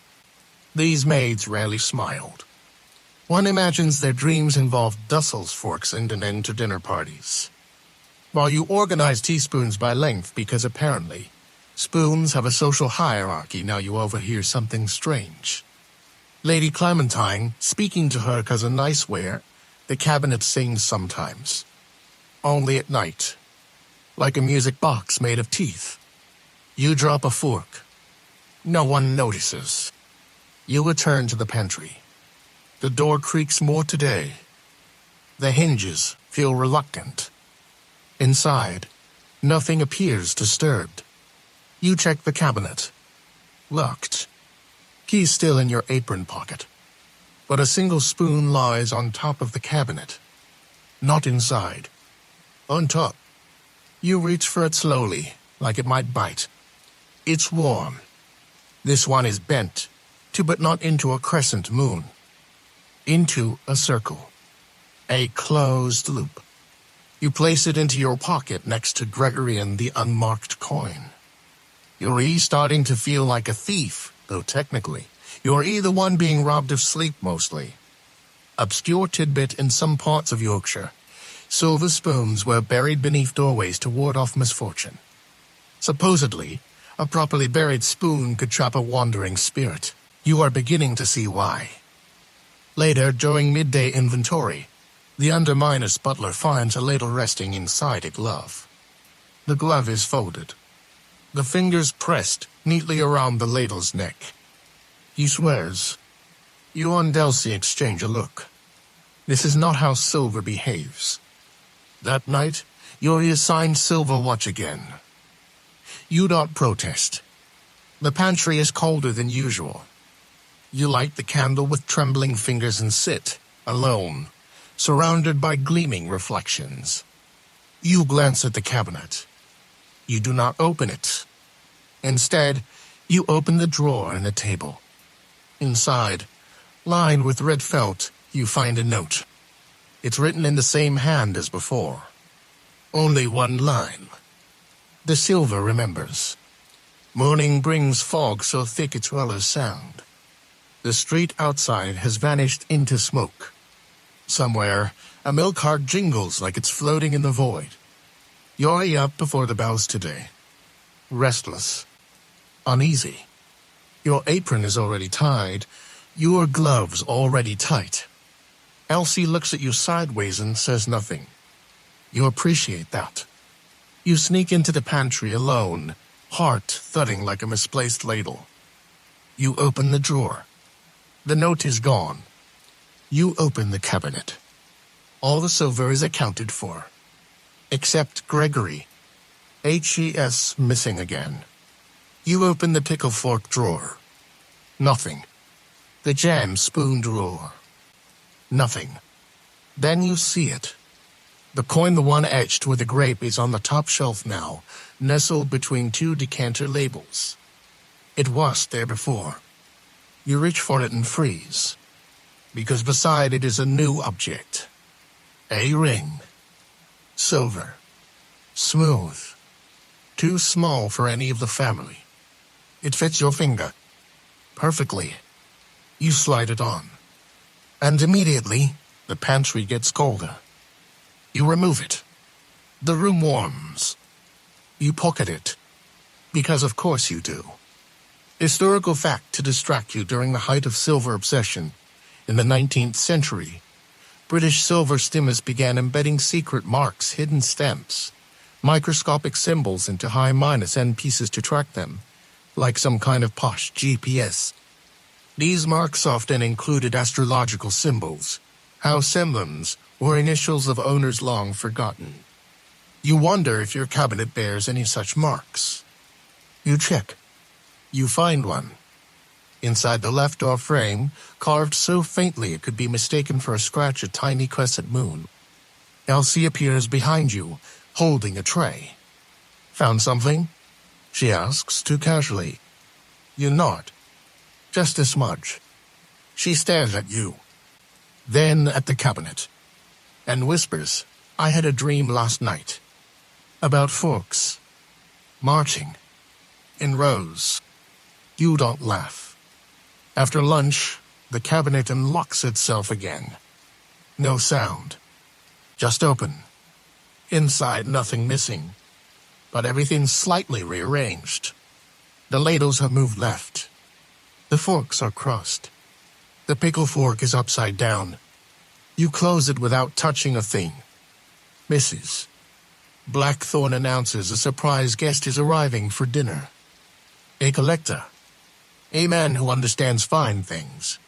These maids rarely smiled. One imagines their dreams involved Dussel's forks and an end to dinner parties. While you organize teaspoons by length because apparently spoons have a social hierarchy, now you overhear something strange. Lady Clementine, speaking to her cousin Niceware, the cabinet sings sometimes. Only at night. Like a music box made of teeth. You drop a fork. No one notices. You return to the pantry. The door creaks more today. The hinges feel reluctant. Inside, nothing appears disturbed. You check the cabinet. Locked. Key still in your apron pocket. But a single spoon lies on top of the cabinet. Not inside. On top. You reach for it slowly, like it might bite. It's warm. This one is bent, but not into a crescent moon. Into a circle. A closed loop. You place it into your pocket next to Gregory and the unmarked coin. You're starting to feel like a thief, though technically, you're the one being robbed of sleep mostly. Obscure tidbit: in some parts of Yorkshire, silver spoons were buried beneath doorways to ward off misfortune. Supposedly, a properly buried spoon could trap a wandering spirit. You are beginning to see why. Later, during midday inventory, the under-minus butler finds a ladle resting inside a glove. The glove is folded. The fingers pressed neatly around the ladle's neck. He swears. You and Elsie exchange a look. This is not how silver behaves. That night, you're assigned silver watch again. You don't protest. The pantry is colder than usual. You light the candle with trembling fingers and sit, alone, surrounded by gleaming reflections. You glance at the cabinet. You do not open it. Instead, you open the drawer in the table. Inside, lined with red felt, you find a note. It's written in the same hand as before. Only one line. The silver remembers. Morning brings fog so thick its swallows sound. The street outside has vanished into smoke. Somewhere, a milk cart jingles like it's floating in the void. You're up before the bells today. Restless. Uneasy. Your apron is already tied. Your gloves already tight. Elsie looks at you sideways and says nothing. You appreciate that. You sneak into the pantry alone, heart thudding like a misplaced ladle. You open the drawer. The note is gone. You open the cabinet. All the silver is accounted for. Except Gregory. HES missing again. You open the pickle fork drawer. Nothing. The jam spoon drawer. Nothing. Then you see it. The coin, the one etched with a grape, is on the top shelf now, nestled between 2 decanter labels. It was there before. You reach for it and freeze, because beside it is a new object. A ring. Silver. Smooth. Too small for any of the family. It fits your finger. Perfectly. You slide it on. And immediately, the pantry gets colder. You remove it. The room warms. You pocket it. Because of course you do. Historical fact to distract you during the height of silver obsession. In the 19th century, British silversmiths began embedding secret marks, hidden stamps, microscopic symbols into high-N pieces to track them, like some kind of posh GPS. These marks often included astrological symbols, house emblems, or initials of owners long forgotten. You wonder if your cabinet bears any such marks. You check. You find one. Inside the left door frame, carved so faintly it could be mistaken for a scratch, a tiny crescent moon. Elsie appears behind you, holding a tray. "Found something?" she asks, too casually. You nod. Just a smudge. She stares at you, then at the cabinet, and whispers, "I had a dream last night. About folks. Marching. In rows." You don't laugh. After lunch, the cabinet unlocks itself again. No sound. Just open. Inside, nothing missing, but everything slightly rearranged. The ladles have moved left. The forks are crossed. The pickle fork is upside down. You close it without touching a thing. Mrs. Blackthorne announces a surprise guest is arriving for dinner. A collector. A man who understands fine things.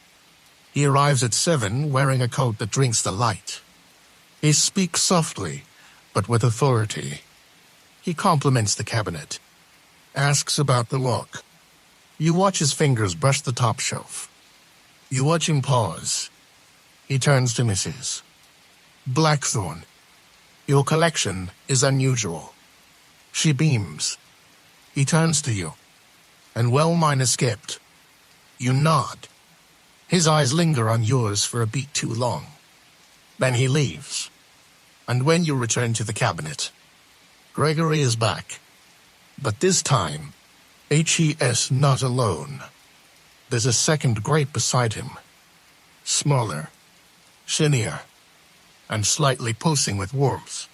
He arrives at 7 wearing a coat that drinks the light. He speaks softly, but with authority. He compliments the cabinet. Asks about the look. You watch his fingers brush the top shelf. You watch him pause. He turns to Mrs. Blackthorne. Your collection is unusual. She beams. He turns to you. And well, mine escaped. You nod. His eyes linger on yours for a beat too long. Then he leaves. And when you return to the cabinet, Gregory is back. But this time, HES not alone. There's a second grape beside him. Smaller, skinnier, and slightly pulsing with warmth.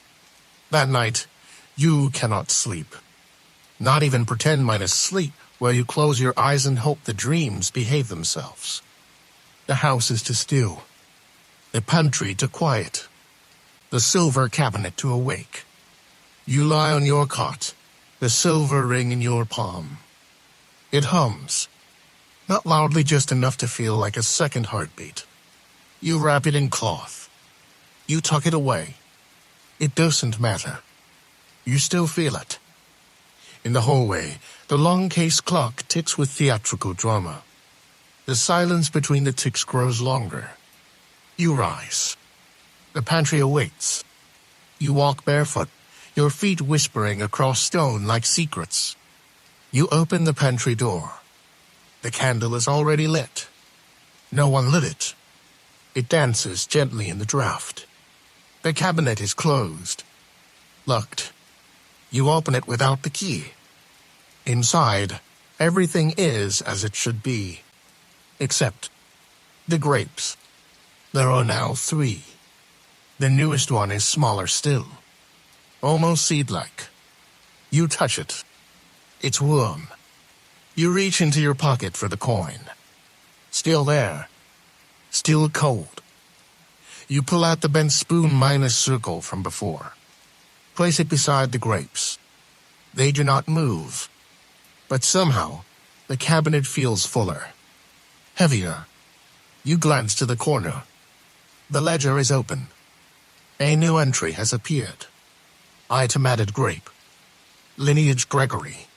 That night, you cannot sleep. Not even pretend minus sleep, where you close your eyes and hope the dreams behave themselves. The house is to still. The pantry to quiet. The silver cabinet to awake. You lie on your cot, the silver ring in your palm. It hums. Not loudly, just enough to feel like a second heartbeat. You wrap it in cloth. You tuck it away. It doesn't matter. You still feel it. In the hallway, the long case clock ticks with theatrical drama. The silence between the ticks grows longer. You rise. The pantry awaits. You walk barefoot, your feet whispering across stone like secrets. You open the pantry door. The candle is already lit. No one lit it. It dances gently in the draught. The cabinet is closed. Locked. You open it without the key. Inside, everything is as it should be. Except the grapes. There are now 3. The newest one is smaller still. Almost seed-like. You touch it. It's warm. You reach into your pocket for the coin. Still there. Still cold. You pull out the bent spoon minus circle from before. Place it beside the grapes. They do not move. But somehow, the cabinet feels fuller. Heavier. You glance to the corner. The ledger is open. A new entry has appeared. Item added grape. Lineage Gregory.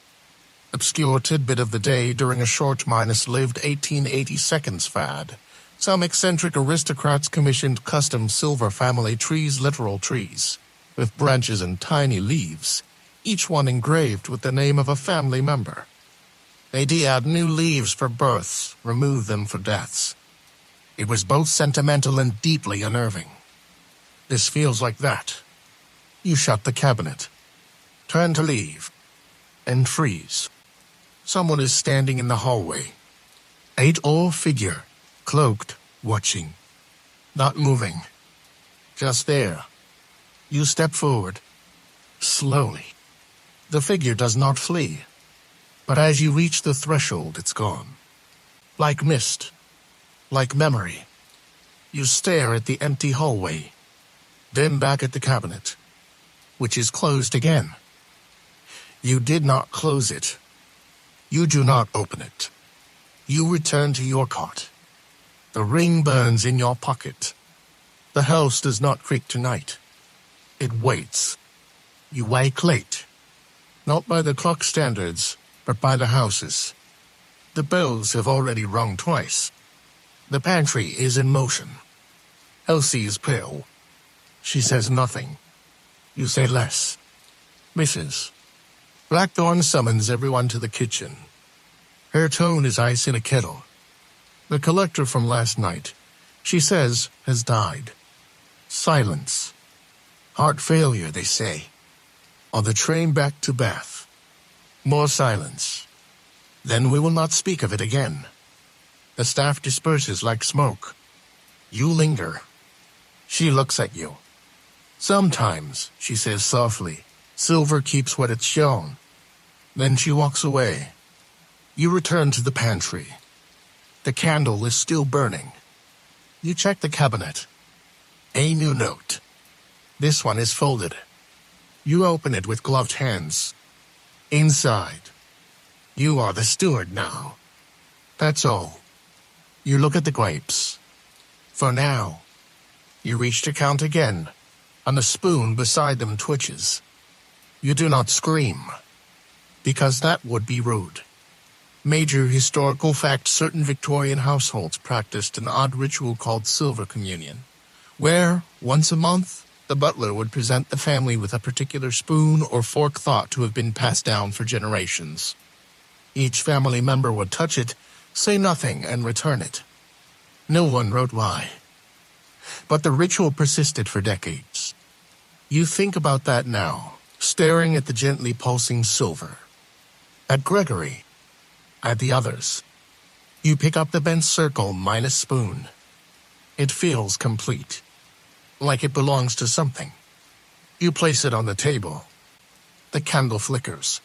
Obscure tidbit of the day during a short lived 1880 seconds fad. Some eccentric aristocrats commissioned custom silver family trees, literal trees, with branches and tiny leaves, each one engraved with the name of a family member. They'd add new leaves for births, remove them for deaths. It was both sentimental and deeply unnerving. This feels like that. You shut the cabinet, turn to leave, and freeze. Someone is standing in the hallway. A tall figure, cloaked, watching. Not moving. Just there. You step forward. Slowly. The figure does not flee. But as you reach the threshold, it's gone. Like mist. Like memory. You stare at the empty hallway, then back at the cabinet, which is closed again. You did not close it. You do not open it. You return to your cot. The ring burns in your pocket. The house does not creak tonight. It waits. You wake late. Not by the clock standards, but by the house's. The bells have already rung twice. The pantry is in motion. Elsie is pale. She says nothing. You say less. Mrs. Blackthorn summons everyone to the kitchen. Her tone is ice in a kettle. The collector from last night, she says, has died. Silence. Heart failure, they say. On the train back to Bath. More silence. Then we will not speak of it again. The staff disperses like smoke. You linger. She looks at you. Sometimes, she says softly, silver keeps what it's shown. Then she walks away. You return to the pantry. The candle is still burning. You check the cabinet. A new note. This one is folded. You open it with gloved hands. Inside. You are the steward now. That's all. You look at the grapes. For now. You reach to count again, and the spoon beside them twitches. You do not scream, because that would be rude. Major historical fact: certain Victorian households practiced an odd ritual called silver communion, where, once a month, the butler would present the family with a particular spoon or fork thought to have been passed down for generations. Each family member would touch it, say nothing, and return it. No one wrote why. But the ritual persisted for decades. You think about that now, staring at the gently pulsing silver. At Gregory. At the others. You pick up the bent circle minus spoon. It feels complete. Like it belongs to something. You place it on the table. The candle flickers.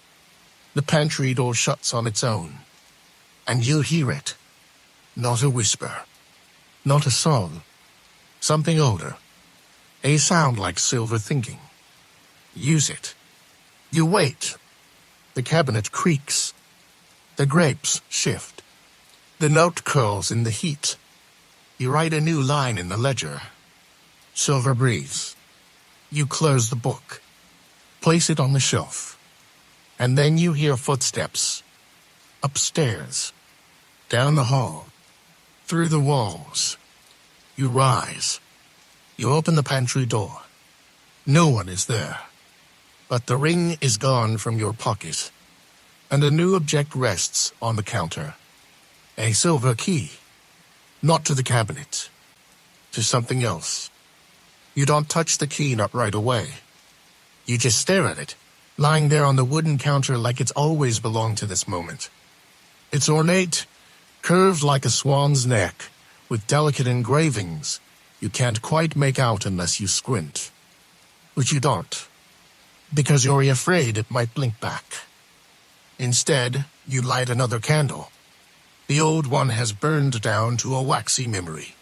The pantry door shuts on its own. And you hear it. Not a whisper. Not a song. Something older. A sound like silver thinking. Use it. You wait. The cabinet creaks. The grapes shift. The note curls in the heat. You write a new line in the ledger. Silver breathes. You close the book. Place it on the shelf. And then you hear footsteps. Upstairs. Down the hall. Through the walls. You rise. You open the pantry door. No one is there. But the ring is gone from your pocket. And a new object rests on the counter. A silver key. Not to the cabinet. To something else. You don't touch the key, not right away. You just stare at it, lying there on the wooden counter like it's always belonged to this moment. It's ornate, curved like a swan's neck, with delicate engravings you can't quite make out unless you squint. But you don't, because you're afraid it might blink back. Instead, you light another candle. The old one has burned down to a waxy memory.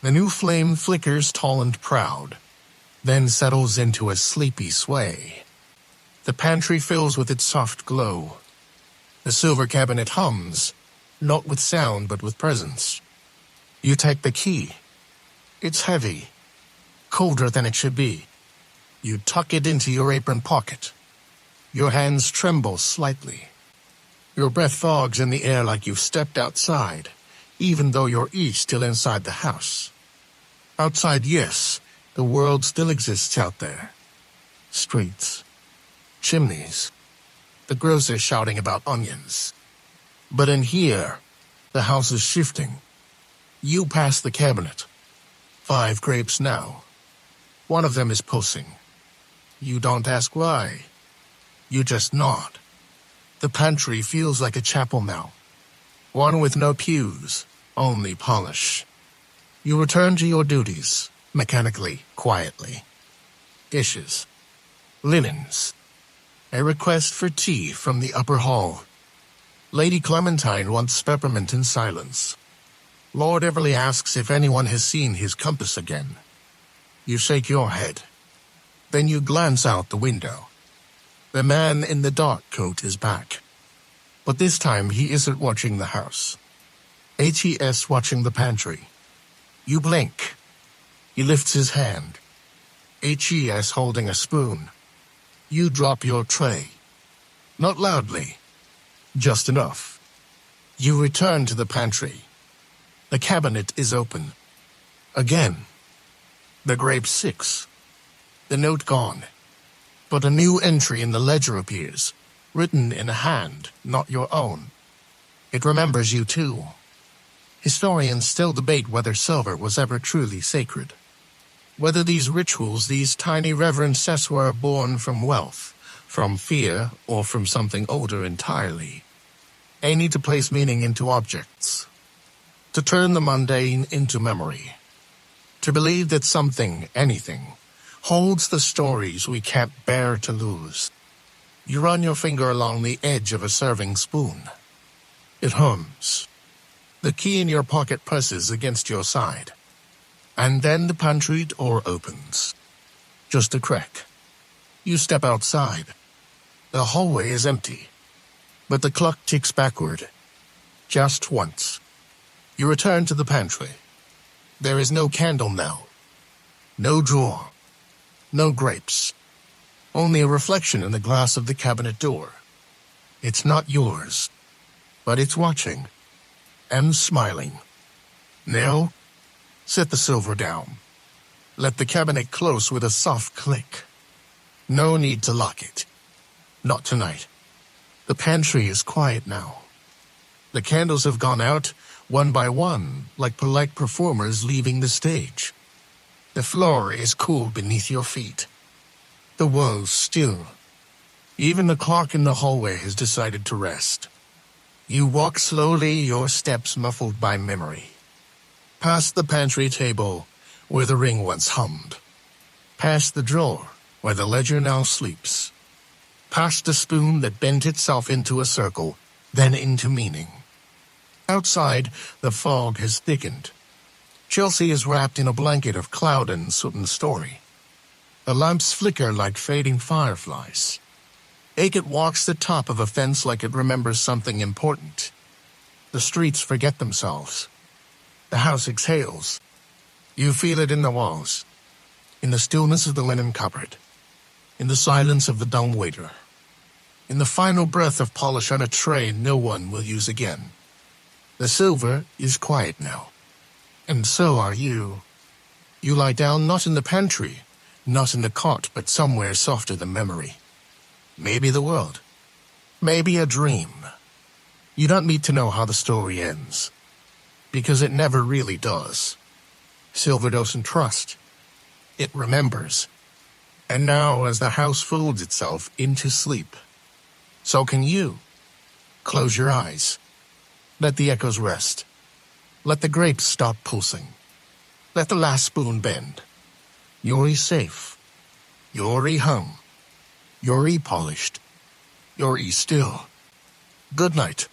The new flame flickers tall and proud, then settles into a sleepy sway. The pantry fills with its soft glow. The silver cabinet hums, not with sound but with presence. You take the key. It's heavy, colder than it should be. You tuck it into your apron pocket. Your hands tremble slightly. Your breath fogs in the air like you've stepped outside, even though you're still inside the house. Outside, yes, the world still exists out there. Streets, chimneys, the grocer shouting about onions. But in here, the house is shifting. You pass the cabinet. 5 grapes now. One of them is pulsing. You don't ask why. You just nod. The pantry feels like a chapel now. One with no pews, only polish. You return to your duties, mechanically, quietly. Dishes. Linens. A request for tea from the upper hall. Lady Clementine wants peppermint and silence. Lord Everly asks if anyone has seen his compass again. You shake your head. Then you glance out the window. The man in the dark coat is back. But this time he isn't watching the house. HES watching the pantry. You blink. He lifts his hand. HES holding a spoon. You drop your tray. Not loudly. Just enough. You return to the pantry. The cabinet is open. Again. The grape 6. The note gone. But a new entry in the ledger appears, written in a hand, not your own. It remembers you too. Historians still debate whether silver was ever truly sacred. Whether these rituals, these tiny reverences were born from wealth, from fear, or from something older entirely. They need to place meaning into objects. To turn the mundane into memory. To believe that something, anything, holds the stories we can't bear to lose. You run your finger along the edge of a serving spoon. It hums. The key in your pocket presses against your side. And then the pantry door opens. Just a crack. You step outside. The hallway is empty. But the clock ticks backward. Just once. You return to the pantry. There is no candle now. No drawer. No grapes. Only a reflection in the glass of the cabinet door. It's not yours. But it's watching. And smiling. Now, set the silver down. Let the cabinet close with a soft click. No need to lock it. Not tonight. The pantry is quiet now. The candles have gone out, one by one, like polite performers leaving the stage. The floor is cool beneath your feet. The world's still. Even the clock in the hallway has decided to rest. You walk slowly, your steps muffled by memory. Past the pantry table, where the ring once hummed. Past the drawer, where the ledger now sleeps. Past the spoon that bent itself into a circle, then into meaning. Outside, the fog has thickened. Chelsea is wrapped in a blanket of cloud and soot and story. The lamps flicker like fading fireflies. Aiken walks the top of a fence like it remembers something important. The streets forget themselves. The house exhales. You feel it in the walls, in the stillness of the linen cupboard, in the silence of the dumb waiter, in the final breath of polish on a tray no one will use again. The silver is quiet now, and so are you. You lie down not in the pantry, not in the cot, but somewhere softer than memory. Maybe the world. Maybe a dream. You don't need to know how the story ends, because it never really does. Silver doesn't trust. It remembers. And now, as the house folds itself into sleep, so can you. Close your eyes. Let the echoes rest. Let the grapes stop pulsing. Let the last spoon bend. You're safe. You're hung. You're polished. You're still. Good night.